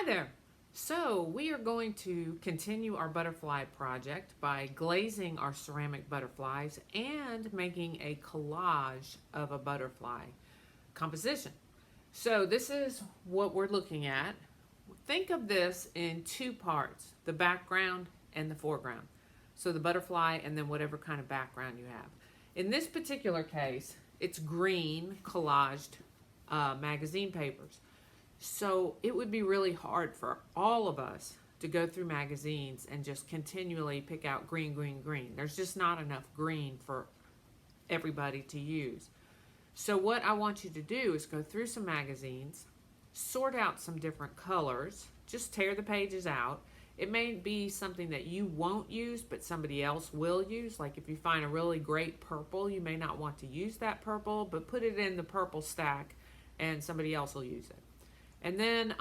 Hi there. So we are going to continue our butterfly project by glazing our ceramic butterflies and making a collage of a butterfly composition. So this is what we're looking at. Think of this in two parts, the background and the foreground. So the butterfly and then whatever kind of background you have. In this particular case, it's green collaged magazine papers. So it would be really hard for all of us to go through magazines and just continually pick out green, green, green. There's just not enough green for everybody to use. So what I want you to do is go through some magazines, sort out some different colors, just tear the pages out. It may be something that you won't use, but somebody else will use. Like if you find a really great purple, you may not want to use that purple, but put it in the purple stack and somebody else will use it. And then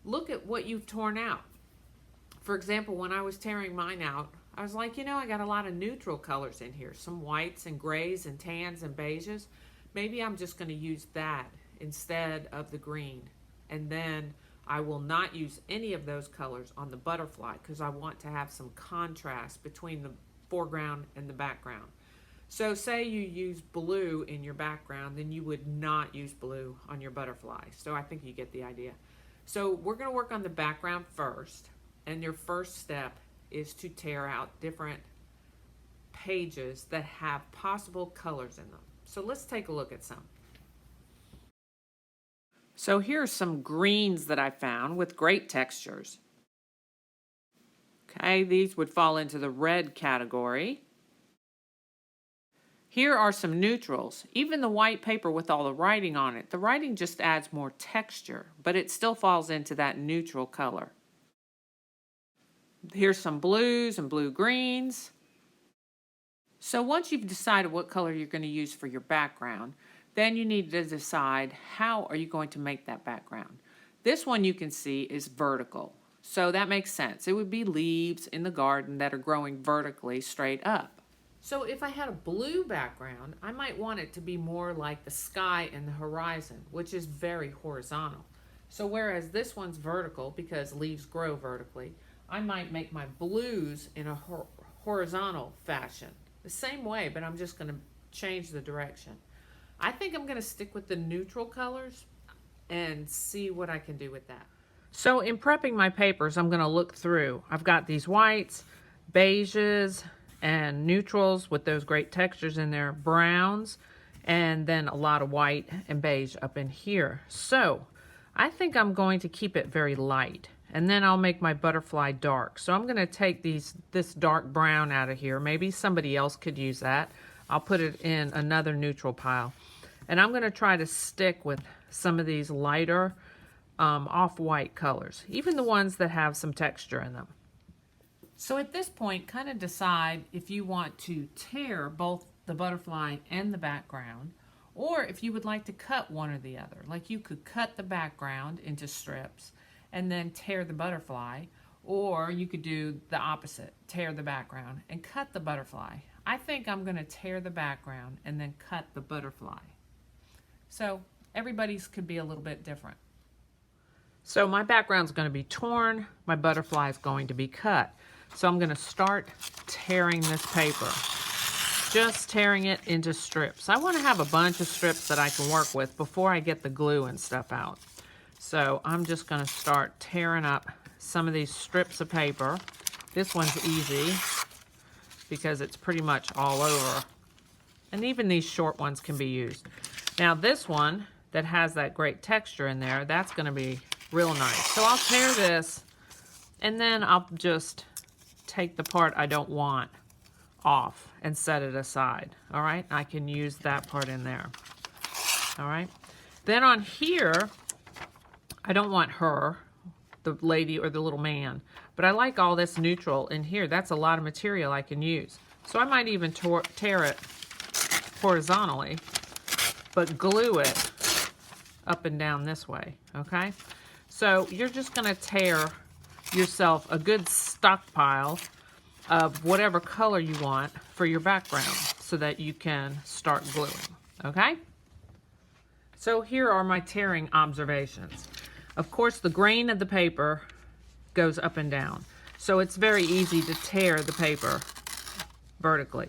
look at what you've torn out. For example, when I was tearing mine out, I was like, I got a lot of neutral colors in here. Some whites and grays and tans and beiges. Maybe I'm just going to use that instead of the green. And then I will not use any of those colors on the butterfly because I want to have some contrast between the foreground and the background. So say you use blue in your background, then you would not use blue on your butterfly. So I think you get the idea. So we're going to work on the background first. And your first step is to tear out different pages that have possible colors in them. So let's take a look at some. So here are some greens that I found with great textures. Okay, these would fall into the red category. Here are some neutrals. Even the white paper with all the writing on it, the writing just adds more texture, but it still falls into that neutral color. Here's some blues and blue-greens. So once you've decided what color you're going to use for your background, then you need to decide how are you going to make that background. This one you can see is vertical, so that makes sense. It would be leaves in the garden that are growing vertically straight up. So if I had a blue background, I might want it to be more like the sky and the horizon, which is very horizontal. So whereas this one's vertical because leaves grow vertically, I might make my blues in a horizontal fashion. The same way, but I'm just going to change the direction. I think I'm going to stick with the neutral colors and see what I can do with that. So in prepping my papers, I'm going to look through. I've got these whites, beiges, and neutrals with those great textures in there, browns, and then a lot of white and beige up in here. So I think I'm going to keep it very light, and then I'll make my butterfly dark. So I'm going to take this dark brown out of here. Maybe somebody else could use that. I'll put it in another neutral pile. And I'm going to try to stick with some of these lighter off-white colors, even the ones that have some texture in them. So at this point, kind of decide if you want to tear both the butterfly and the background, or if you would like to cut one or the other. Like you could cut the background into strips and then tear the butterfly, or you could do the opposite, tear the background and cut the butterfly. I think I'm going to tear the background and then cut the butterfly. So everybody's could be a little bit different. So my background's going to be torn, my butterfly is going to be cut. So I'm going to start tearing this paper, just tearing it into strips. I want to have a bunch of strips that I can work with before I get the glue and stuff out. So I'm just going to start tearing up some of these strips of paper. This one's easy because it's pretty much all over. And even these short ones can be used. Now this one that has that great texture in there, that's going to be real nice. So I'll tear this and then I'll just take the part I don't want off and set it aside. All right, I can use that part in there. All right, then on here, I don't want her, the lady or the little man, but I like all this neutral in here. That's a lot of material I can use. So I might even tear it horizontally, but glue it up and down this way, okay? So you're just gonna tear yourself a good stockpile of whatever color you want for your background so that you can start gluing, okay? So here are my tearing observations. Of course, the grain of the paper goes up and down, so it's very easy to tear the paper vertically,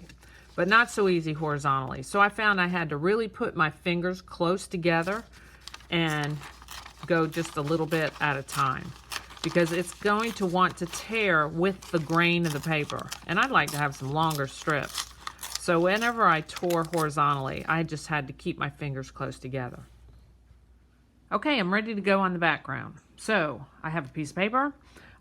but not so easy horizontally. So I found I had to really put my fingers close together and go just a little bit at a time, because it's going to want to tear with the grain of the paper. And I'd like to have some longer strips. So whenever I tore horizontally, I just had to keep my fingers close together. Okay, I'm ready to go on the background. So I have a piece of paper.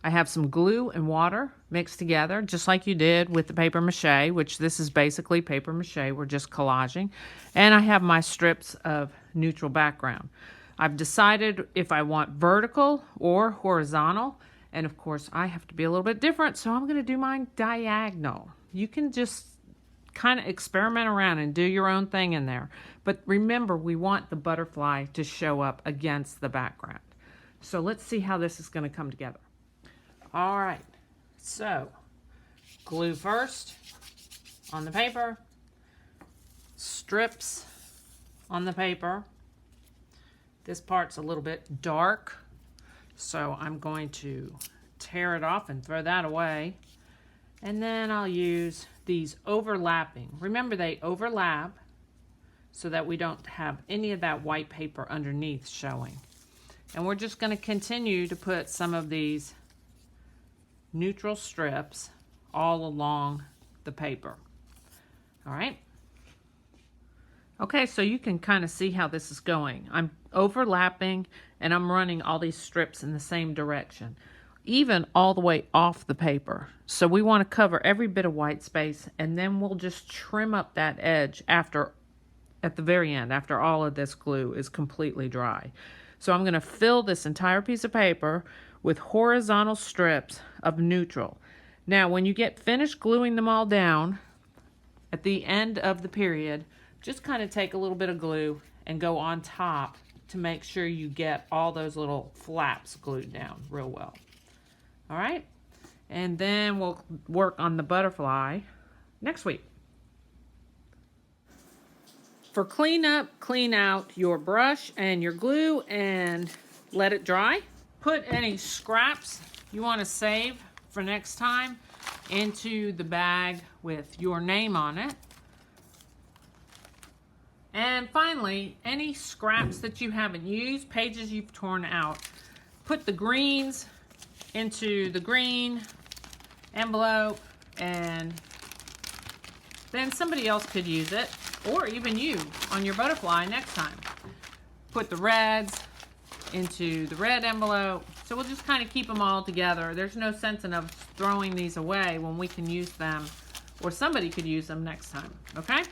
I have some glue and water mixed together, just like you did with the paper mache, which this is basically paper mache. We're just collaging. And I have my strips of neutral background. I've decided if I want vertical or horizontal. And of course, I have to be a little bit different, so I'm going to do mine diagonal. You can just kind of experiment around and do your own thing in there. But remember, we want the butterfly to show up against the background. So let's see how this is going to come together. All right, so glue first on the paper, strips on the paper. This part's a little bit dark, so I'm going to tear it off and throw that away. And then I'll use these overlapping. Remember, they overlap so that we don't have any of that white paper underneath showing. And we're just going to continue to put some of these neutral strips all along the paper. All right. Okay, so you can kind of see how this is going. I'm overlapping and I'm running all these strips in the same direction, even all the way off the paper. So we want to cover every bit of white space, and then we'll just trim up that edge at the very end, after all of this glue is completely dry. So I'm going to fill this entire piece of paper with horizontal strips of neutral. Now, when you get finished gluing them all down, at the end of the period, just kind of take a little bit of glue and go on top to make sure you get all those little flaps glued down real well. All right, and then we'll work on the butterfly next week. For cleanup, clean out your brush and your glue and let it dry. Put any scraps you want to save for next time into the bag with your name on it. And finally, any scraps that you haven't used, pages you've torn out, put the greens into the green envelope, and then somebody else could use it, or even you on your butterfly next time. Put the reds into the red envelope. So we'll just kind of keep them all together. There's no sense in us throwing these away when we can use them, or somebody could use them next time, okay?